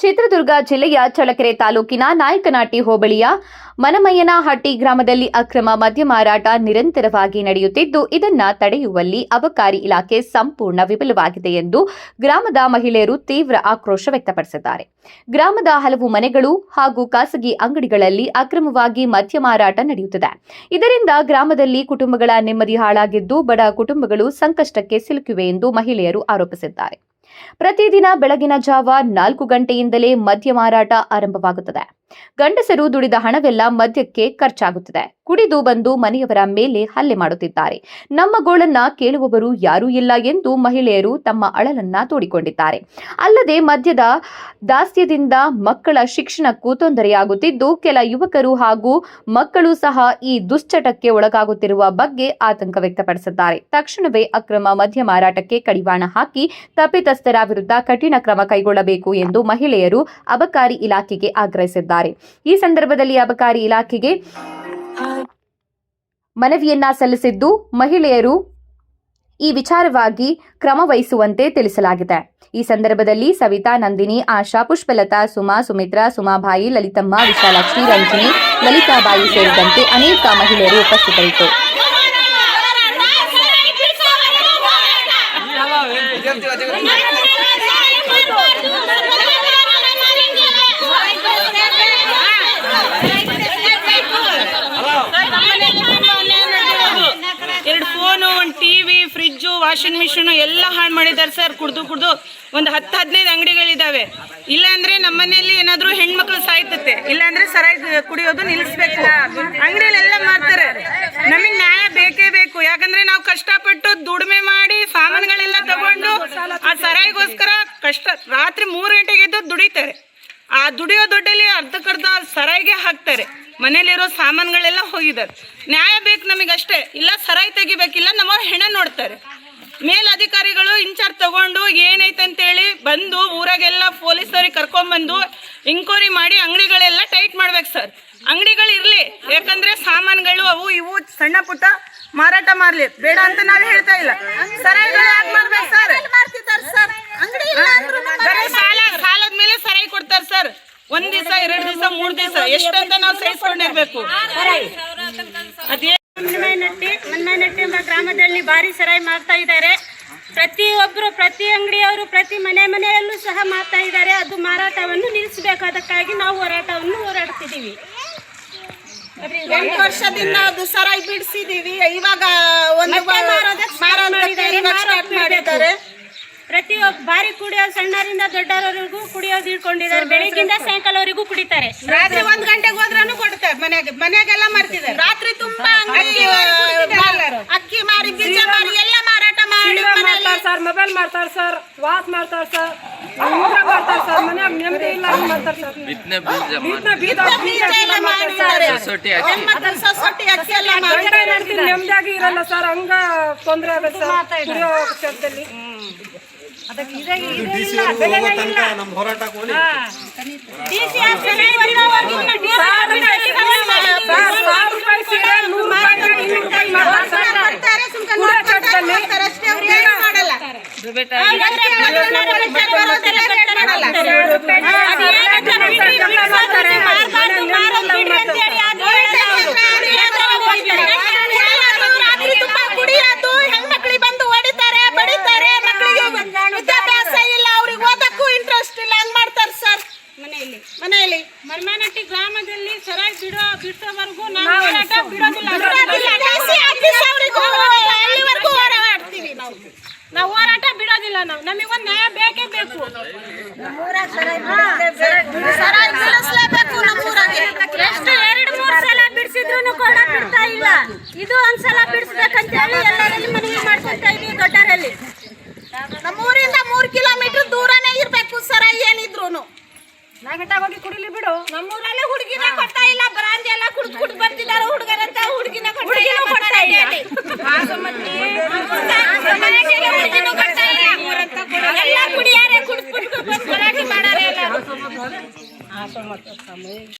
ಚಿತ್ರದುರ್ಗ ಜಿಲ್ಲೆಯ ಚಳ್ಳಕೆರೆ ತಾಲೂಕಿನ ನಾಯಕನಹಟ್ಟಿ ಹೋಬಳಿಯ ಮನಮಯ್ಯನಹಟ್ಟಿ ಗ್ರಾಮದಲ್ಲಿ ಅಕ್ರಮ ಮದ್ಯ ಮಾರಾಟ ನಿರಂತರವಾಗಿ ನಡೆಯುತ್ತಿದ್ದು, ಇದನ್ನು ತಡೆಯುವಲ್ಲಿ ಅಬಕಾರಿ ಇಲಾಖೆ ಸಂಪೂರ್ಣ ವಿಫಲವಾಗಿದೆ ಎಂದು ಗ್ರಾಮದ ಮಹಿಳೆಯರು ತೀವ್ರ ಆಕ್ರೋಶ ವ್ಯಕ್ತಪಡಿಸಿದ್ದಾರೆ. ಗ್ರಾಮದ ಹಲವು ಮನೆಗಳು ಹಾಗೂ ಖಾಸಗಿ ಅಂಗಡಿಗಳಲ್ಲಿ ಅಕ್ರಮವಾಗಿ ಮದ್ಯ ಮಾರಾಟ ನಡೆಯುತ್ತಿದೆ. ಇದರಿಂದ ಗ್ರಾಮದಲ್ಲಿ ಕುಟುಂಬಗಳ ನೆಮ್ಮದಿ ಹಾಳಾಗಿದ್ದು, ಬಡ ಕುಟುಂಬಗಳು ಸಂಕಷ್ಟಕ್ಕೆ ಸಿಲುಕಿವೆ ಎಂದು ಮಹಿಳೆಯರು ಆರೋಪಿಸಿದ್ದಾರೆ. ಪ್ರತಿದಿನ ಬೆಳಗಿನ ಜಾವ 4 ಗಂಟೆಯಿಂದಲೇ ಮದ್ಯ ಮಾರಾಟ ಆರಂಭವಾಗುತ್ತದೆ. ಗಂಡಸರು ದುಡಿದ ಹಣವೆಲ್ಲ ಮದ್ಯಕ್ಕೆ ಖರ್ಚಾಗುತ್ತದೆ. ಕುಡಿದು ಬಂದು ಮನೆಯವರ ಮೇಲೆ ಹಲ್ಲೆ ಮಾಡುತ್ತಿದ್ದಾರೆ. ನಮ್ಮ ಗೋಳನ್ನ ಕೇಳುವವರು ಯಾರೂ ಇಲ್ಲ ಎಂದು ಮಹಿಳೆಯರು ತಮ್ಮ ಅಳಲನ್ನ ತೋಡಿಕೊಂಡಿದ್ದಾರೆ. ಅಲ್ಲದೆ ಮದ್ಯದ ದಾಸ್ಯದಿಂದ ಮಕ್ಕಳ ಶಿಕ್ಷಣಕ್ಕೂ ತೊಂದರೆಯಾಗುತ್ತಿದ್ದು, ಕೆಲ ಯುವಕರು ಹಾಗೂ ಮಕ್ಕಳು ಸಹ ಈ ದುಶ್ಚಟಕ್ಕೆ ಒಳಗಾಗುತ್ತಿರುವ ಬಗ್ಗೆ ಆತಂಕ ವ್ಯಕ್ತಪಡಿಸಿದ್ದಾರೆ. ತಕ್ಷಣವೇ ಅಕ್ರಮ ಮದ್ಯ ಮಾರಾಟಕ್ಕೆ ಕಡಿವಾಣ ಹಾಕಿ ತಪ್ಪಿತಸ್ಥರ ವಿರುದ್ಧ ಕಠಿಣ ಕ್ರಮ ಕೈಗೊಳ್ಳಬೇಕು ಎಂದು ಮಹಿಳೆಯರು ಅಬಕಾರಿ ಇಲಾಖೆಗೆ ಆಗ್ರಹಿಸಿದ್ದಾರೆ. ಈ ಸಂದರ್ಭದಲ್ಲಿ ಅಬಕಾರಿ ಇಲಾಖೆಗೆ ಮನವಿಯನ್ನ ಸಲ್ಲಿಸಿದ್ದು, ಮಹಿಳೆಯರು ಈ ವಿಚಾರವಾಗಿ ಕ್ರಮ ವಹಿಸುವಂತೆ ತಿಳಿಸಲಾಗಿದೆ. ಈ ಸಂದರ್ಭದಲ್ಲಿ ಸವಿತಾ, ನಂದಿನಿ, ಆಶಾ, ಪುಷ್ಪಲತಾ, ಸುಮಾ, ಸುಮಿತ್ರಾ, ಸುಮಾಬಾಯಿ, ಲಲಿತಮ್ಮ, ವಿಶಾಲಾಕ್ಷಿ, ರಂಜಿನಿ, ಲಲಿತಾಬಾಯಿ ಸೇರಿದಂತೆ ಅನೇಕ ಮಹಿಳೆಯರು ಉಪಸ್ಥಿತರಿದ್ದರು. ಟಿವಿ, ಫ್ರಿಜ್ಜು, ವಾಷಿಂಗ್ ಮಿಷಿನ್ ಎಲ್ಲ ಹಾಳು ಮಾಡಿದ್ದಾರೆ ಸರ್. ಕುಡ್ದು ಒಂದು 10-15 ಅಂಗಡಿಗಳಿದಾವೆ. ಇಲ್ಲಾಂದ್ರೆ ನಮ್ಮ ಮನೆಯಲ್ಲಿ ಏನಾದ್ರು ಹೆಣ್ಮಕ್ಳು ಸಾಯ್ತತೆ, ಇಲ್ಲಾಂದ್ರೆ ಸರಾಯಿ ಕುಡಿಯೋದು ನಿಲ್ಲಿಸ್ಬೇಕು. ಅಂಗಡಿಯಲ್ಲೆಲ್ಲ ಮಾಡ್ತಾರೆ. ನಮಗೆ ನ್ಯಾಯ ಬೇಕೇ ಬೇಕು. ಯಾಕಂದ್ರೆ ನಾವು ಕಷ್ಟಪಟ್ಟು ದುಡಿಮೆ ಮಾಡಿ ಸಾಮಾನುಗಳೆಲ್ಲ ತಗೊಂಡು ಆ ಸರಾಯಿಗೋಸ್ಕರ ರಾತ್ರಿ 3 ಗಂಟೆಗೆ ಎದ್ದು ದುಡಿತಾರೆ. ಆ ದುಡಿಯೋ ದುಡ್ಡಲ್ಲಿ ಅರ್ಧಕ್ಕರ್ಧ ಸರಾಯಿಗೆ ಹಾಕ್ತಾರೆ. ಮನೇಲಿರೋ ಸಾಮಾನುಗಳೆಲ್ಲ ಹೋಗಿದ್ದಾರೆ. ನ್ಯಾಯ ಬೇಕು ನಮಗಷ್ಟೇ. ಇಲ್ಲ ಸರಾಯಿ ತೆಗಿಬೇಕಿಲ್ಲ, ನಮ್ಮ ಹೆಣ ನೋಡ್ತಾರೆ. ಮೇಲಧಿಕಾರಿಗಳು ಇನ್ಚಾರ್ಜ್ ತಗೊಂಡು ಏನೈತೆ ಅಂತೇಳಿ ಬಂದು ಊರಾಗೆಲ್ಲ ಪೊಲೀಸರಿಗೆ ಕರ್ಕೊಂಡ್ಬಂದು ಎಂಕ್ವೈರಿ ಮಾಡಿ ಅಂಗಡಿಗಳೆಲ್ಲ ಟೈಟ್ ಮಾಡ್ಬೇಕು ಸರ್. ಅಂಗಡಿಗಳು ಇರಲಿ, ಯಾಕಂದ್ರೆ ಸಾಮಾನುಗಳು ಅವು ಇವು ಸಣ್ಣ ಪುಟ್ಟ ಮಾರಾಟ ಮಾಡಲಿ, ಬೇಡ ಅಂತ ನಾವು ಹೇಳ್ತಾ ಇಲ್ಲ. ಸರಾಯಿಗಳು ಯಾಕೆ ಮಾಡ್ಬೇಕು ಸರ್? ಸಾಲದ ಮೇಲೆ ಸರಾಯಿ ಕೊಡ್ತಾರೆ ಸರ್. 1 ದಿವಸ, 2 ದಿವಸ, 3 ದಿವಸ ಎಷ್ಟಂತ ನಾವು ಸಹಿಸ್ಕೊಂಡಿರ್ಬೇಕು. ಮನ್ನನಟ್ಟಿ ಎಂಬ ಗ್ರಾಮದಲ್ಲಿ ಭಾರಿ ಸರಾಯಿ ಮಾಡ್ತಾ ಇದ್ದಾರೆ. ಪ್ರತಿಯೊಬ್ಬರು, ಪ್ರತಿ ಅಂಗಡಿಯವರು, ಪ್ರತಿ ಮನೆಯಲ್ಲೂ ಸಹ ಮಾಡ್ತಾ ಇದ್ದಾರೆ. ಅದು ಮಾರಾಟವನ್ನು ನಿಲ್ಲಿಸಬೇಕು. ಅದಕ್ಕಾಗಿ ನಾವು ಹೋರಾಡ್ತಿದ್ದೀವಿ. 8 ವರ್ಷದಿಂದ ಅದು ಸರಾಯಿ ಬಿಡಿಸಿದೀವಿ. ಇವಾಗ ಮಾಡಿದ್ದಾರೆ. ಪ್ರತಿಯೊಬ್ಬ ಬಾರಿ ಕುಡಿಯೋ ಸಣ್ಣರಿಂದ ದೊಡ್ಡವರಿಗೂ ಕುಡಿಯೋದು ಇಟ್ಕೊಂಡಿದ್ದಾರೆ. ಬೆಳಗ್ಗಿಂದ ಸಾಯಂಕಾಲವರೆಗೂ ಕುಡಿತಾರೆ. ರಾತ್ರಿ 1 ಗಂಟೆಗೆ ಹೋದ್ರೂ ಕೊಡ್ತಾರೆ. ಮನೆಗೆಲ್ಲ ಮಾಡ್ತಿದ್ದಾರೆ. ರಾತ್ರಿ ತುಂಬಾ ಅಕ್ಕಿ ಮಾರಿ, ಬೀಜ ಮಾರಿ ಎಲ್ಲ ಮಾರಾಟ ಮಾಡಿ ಸರ್. ಮೊಬೈಲ್ ಮಾಡ್ತಾರೆ ಸರ್, ವಾಚ್ ಮಾಡ್ತಾರೆ ಸರ್, ಮಾಡ್ತಾರೆ ಸರ್. ಮನ್ಯಾಗ ನೆಮ್ಮದಿ ಇಲ್ಲ ಮಾಡ್ತಾರೆ ಸರ್. ನೆಮ್ಮದಿಯಾಗಿ ಇರಲ್ಲ ಸರ್. ಹಂಗ ತೊಂದರೆ ಆಗುತ್ತೆ ಸರ್ ಕುಡಿಯೋ ಕ್ಷೇತ್ರದಲ್ಲಿ. ಹೆಣ್ಮಕ್ಳಿಗೆ ಬಂದು ಹೊಡಿತಾರೆ, ಬಡಿತಾರೆ. ಮಕ್ಕಳಿಗೆ ವಿದ್ಯಾಭ್ಯಾಸ ಇಲ್ಲ, ಅವ್ರಿಗೆ ಓದಕ್ಕೂ ಇಂಟ್ರೆಸ್ಟ್ ಇಲ್ಲ. ಹಂಗ್ ಮಾಡ್ತಾರೆ ಸರ್. ಮನೆಯಲ್ಲಿ ಮರ್ಮಾನಟ್ಟಿ ಗ್ರಾಮದಲ್ಲಿ ಸರಾಯಿ ಬಿಡೋವರೆಗೂ ನಾವು ಹೋರಾಟ ಬಿಡೋದಿಲ್ಲ. ನಾವು ಹೋರಾಟ ಬಿಡೋದಿಲ್ಲ. ನಮಗೆ ಒಂದು ನ್ಯಾಯ ಬೇಕೇ ಬೇಕು. ಎಷ್ಟು 2-3 ಸಲ ಬಿಡಿಸಿದ್ರು ಕೂಡ ಬಿಡ್ತಾ ಇಲ್ಲ. ಇದು ಒಂದ್ಸಲ ಬಿಡಿಸ್ಬೇಕಂತ ಹೇಳಿ ಎಲ್ಲರಲ್ಲಿ ಮನವಿ ಮಾಡ್ಕೊತಾ ಇದೀವಿ. ದೊಡ್ಡರಲ್ಲಿ ನಮ್ಮೂರಿಂದ 3 ಕಿಲೋಮೀಟರ್ ದೂರನೇ ಇರ್ಬೇಕು ಸರಾಯಿ ಏನಿದ್ರು. ಹೋಗಿ ಕುಡಿಲಿ ಬಿಡು. ನಮ್ಮೂರಲ್ಲಿ ಹುಡುಗಿನ ಕೊಡ್ತಾ ಇಲ್ಲ. ಬರಾಂದಿ ಎಲ್ಲ ಕುಡ್ದು ಬರ್ತಿದ್ದಾರೆ ಹುಡುಗರಂತ. ಹುಡುಗಿನ ಕೊಡ್ತಾ ಇಲ್ಲ. ಎಲ್ಲ ಕುಡಿಯಾರೆ, ಕುಡಿದ್ಬಿಟ್ಟು ಗಲಾಟೆ ಮಾಡಾರೆ ಎಲ್ಲ.